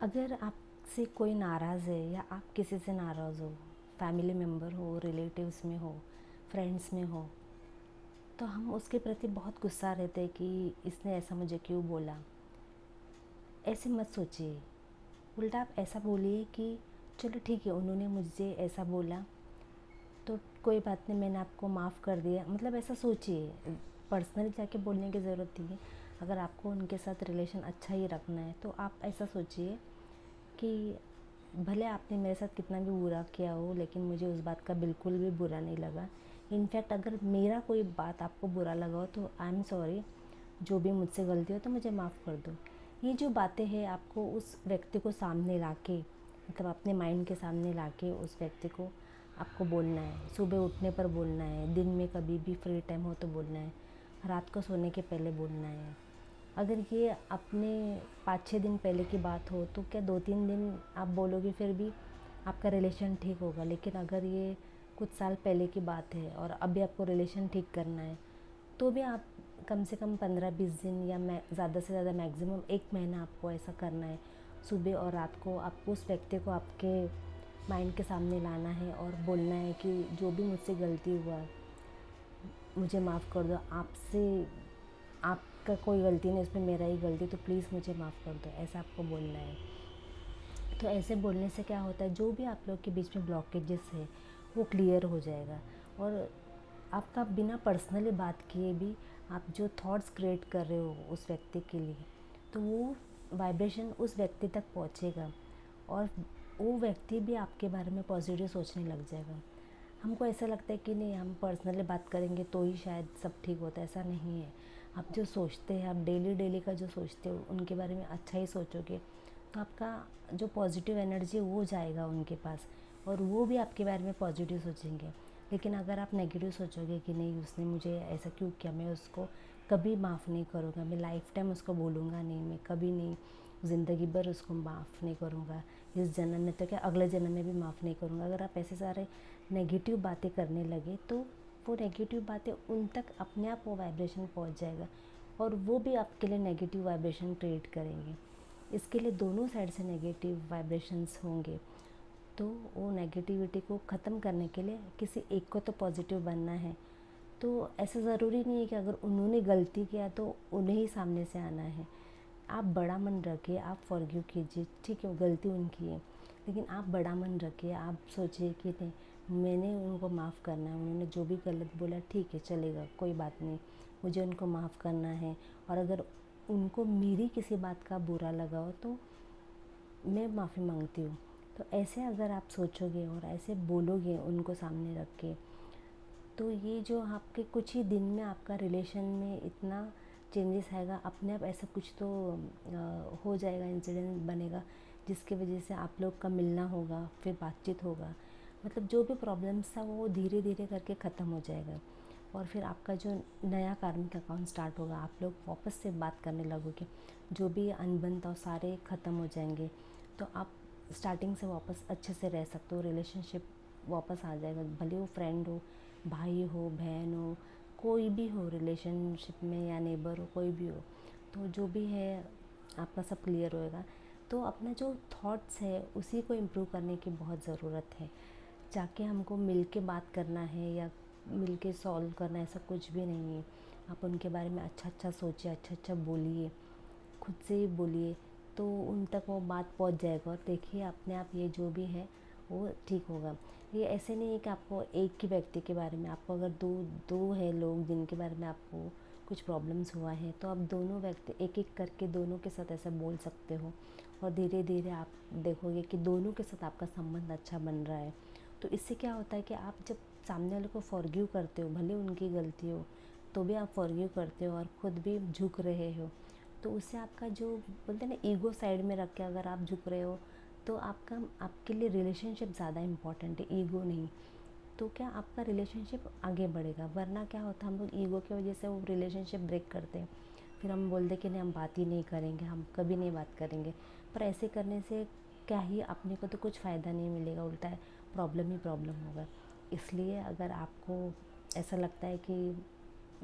अगर आपसे कोई नाराज़ है या आप किसी से नाराज़ हो, फैमिली मेम्बर हो, रिलेटिव्स में हो, फ्रेंड्स में हो, तो हम उसके प्रति बहुत गुस्सा रहते हैं कि इसने ऐसा मुझे क्यों बोला। ऐसे मत सोचिए, उल्टा आप ऐसा बोलिए कि चलो ठीक है, उन्होंने मुझे ऐसा बोला तो कोई बात नहीं, मैंने आपको माफ़ कर दिया। मतलब ऐसा सोचिए, पर्सनली जाके बोलने की ज़रूरत नहीं है। अगर आपको उनके साथ रिलेशन अच्छा ही रखना है तो आप ऐसा सोचिए कि भले आपने मेरे साथ कितना भी बुरा किया हो, लेकिन मुझे उस बात का बिल्कुल भी बुरा नहीं लगा। इनफैक्ट अगर मेरा कोई बात आपको बुरा लगा हो तो आई एम सॉरी, जो भी मुझसे गलती हो तो मुझे माफ़ कर दो। ये जो बातें हैं आपको उस व्यक्ति को सामने लाके, मतलब अपने माइंड के सामने लाके उस व्यक्ति को आपको बोलना है। सुबह उठने पर बोलना है, दिन में कभी भी फ्री टाइम हो तो बोलना है, रात को सोने के पहले बोलना है। अगर ये अपने 5-6 दिन पहले की बात हो तो क्या 2-3 दिन आप बोलोगे फिर भी आपका रिलेशन ठीक होगा। लेकिन अगर ये कुछ साल पहले की बात है और अभी आपको रिलेशन ठीक करना है तो भी आप कम से कम 15-20 दिन या ज़्यादा से ज़्यादा मैक्सिमम 1 महीना आपको ऐसा करना है। सुबह और रात को आप उस व्यक्ति को आपके माइंड के सामने लाना है और बोलना है कि जो भी मुझसे गलती हुआ मुझे माफ़ कर दो। आपसे आपका कोई गलती नहीं, उसमें मेरा ही गलती, तो प्लीज़ मुझे माफ़ कर दो, ऐसा आपको बोलना है। तो ऐसे बोलने से क्या होता है, जो भी आप लोग के बीच में ब्लॉकेजेस है वो क्लियर हो जाएगा। और आपका बिना पर्सनली बात किए भी आप जो थॉट्स क्रिएट कर रहे हो उस व्यक्ति के लिए, तो वो वाइब्रेशन उस व्यक्ति तक पहुंचेगा और वो व्यक्ति भी आपके बारे में पॉजिटिव सोचने लग जाएगा। हमको ऐसा लगता है कि नहीं, हम पर्सनली बात करेंगे तो ही शायद सब ठीक होता है, ऐसा नहीं है। आप जो सोचते हैं, आप डेली डेली का जो सोचते हो उनके बारे में अच्छा ही सोचोगे तो आपका जो पॉजिटिव एनर्जी है वो जाएगा उनके पास और वो भी आपके बारे में पॉजिटिव सोचेंगे। लेकिन अगर आप नेगेटिव सोचोगे कि नहीं, उसने मुझे ऐसा क्यों किया, मैं उसको कभी माफ़ नहीं करूँगा, मैं लाइफ टाइम उसको बोलूँगा नहीं, मैं कभी नहीं, ज़िंदगी भर उसको माफ़ नहीं करूँगा, इस जन्म में तो क्या अगले जन्म में भी माफ़ नहीं करूँगा। अगर आप ऐसे सारे नेगेटिव बातें करने लगे तो वो नेगेटिव बातें उन तक अपने आप वो वाइब्रेशन पहुंच जाएगा और वो भी आपके लिए नेगेटिव वाइब्रेशन क्रिएट करेंगे। इसके लिए दोनों साइड से नेगेटिव वाइब्रेशंस होंगे। तो वो नेगेटिविटी को ख़त्म करने के लिए किसी एक को तो पॉजिटिव बनना है। तो ऐसा ज़रूरी नहीं है कि अगर उन्होंने गलती किया तो उन्हें ही सामने से आना है। आप बड़ा मन रखिए, आप फॉरगिव कीजिए, ठीक है गलती उनकी है, लेकिन आप बड़ा मन रखिए। आप सोचिए कि नहीं, मैंने उनको माफ़ करना है, उन्होंने जो भी गलत बोला ठीक है चलेगा, कोई बात नहीं, मुझे उनको माफ़ करना है। और अगर उनको मेरी किसी बात का बुरा लगा हो तो मैं माफ़ी मांगती हूँ। तो ऐसे अगर आप सोचोगे और ऐसे बोलोगे उनको सामने रख के, तो ये जो आपके कुछ ही दिन में आपका रिलेशन में इतना चेंजेस आएगा, अपने आप ऐसा कुछ तो हो जाएगा, इंसिडेंट बनेगा जिसकी वजह से आप लोग का मिलना होगा, फिर बातचीत होगा। मतलब जो भी प्रॉब्लम्स था वो धीरे धीरे करके ख़त्म हो जाएगा और फिर आपका जो नया कार्मिक अकाउंट स्टार्ट होगा, आप लोग वापस से बात करने लगोगे, जो भी अनबन था सारे ख़त्म हो जाएंगे। तो आप स्टार्टिंग से वापस अच्छे से रह सकते हो, रिलेशनशिप वापस आ जाएगा। भले वो फ्रेंड हो, भाई हो, बहन हो, कोई भी हो रिलेशनशिप में, या नेबर हो, कोई भी हो, तो जो भी है आपका सब क्लियर होएगा। तो अपना जो थॉट्स है उसी को इम्प्रूव करने की बहुत ज़रूरत है। जाके हमको मिल के बात करना है या मिल के सॉल्व करना है, ऐसा कुछ भी नहीं है। आप उनके बारे में अच्छा अच्छा सोचिए, अच्छा अच्छा बोलिए, खुद से ही बोलिए, तो उन तक वो बात पहुंच जाएगा और देखिए अपने आप ये जो भी है वो ठीक होगा। ये ऐसे नहीं है कि आपको एक ही व्यक्ति के बारे में, आपको अगर दो दो है लोग जिनके बारे में आपको कुछ प्रॉब्लम्स हुआ है तो आप दोनों व्यक्ति एक एक करके दोनों के साथ ऐसा बोल सकते हो और धीरे धीरे आप देखोगे कि दोनों के साथ आपका संबंध अच्छा बन रहा है। तो इससे क्या होता है कि आप जब सामने वाले को फॉरगिव करते हो, भले उनकी गलती हो तो भी आप फॉरगिव करते हो और ख़ुद भी झुक रहे हो, तो उससे आपका जो बोलते हैं ना ईगो साइड में रख के अगर आप झुक रहे हो तो आपका आपके लिए रिलेशनशिप ज़्यादा इम्पॉर्टेंट है, ईगो नहीं। तो क्या आपका रिलेशनशिप आगे बढ़ेगा। वरना क्या होता है, हम लोग ईगो की वजह से वो रिलेशनशिप ब्रेक करते हैं, फिर हम बोलते कि नहीं हम बात ही नहीं करेंगे, हम कभी नहीं बात करेंगे। पर ऐसे करने से क्या ही, अपने को तो कुछ फ़ायदा नहीं मिलेगा, उल्टा है प्रॉब्लम ही प्रॉब्लम होगा। इसलिए अगर आपको ऐसा लगता है कि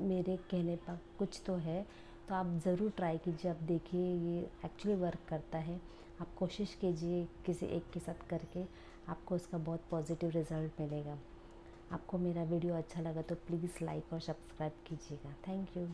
मेरे कहने पर कुछ तो है, तो आप ज़रूर ट्राई कीजिए, आप देखिए ये एक्चुअली वर्क करता है। आप कोशिश कीजिए किसी एक के साथ करके, आपको उसका बहुत पॉजिटिव रिज़ल्ट मिलेगा। आपको मेरा वीडियो अच्छा लगा तो प्लीज़ लाइक और सब्सक्राइब कीजिएगा। Thank you.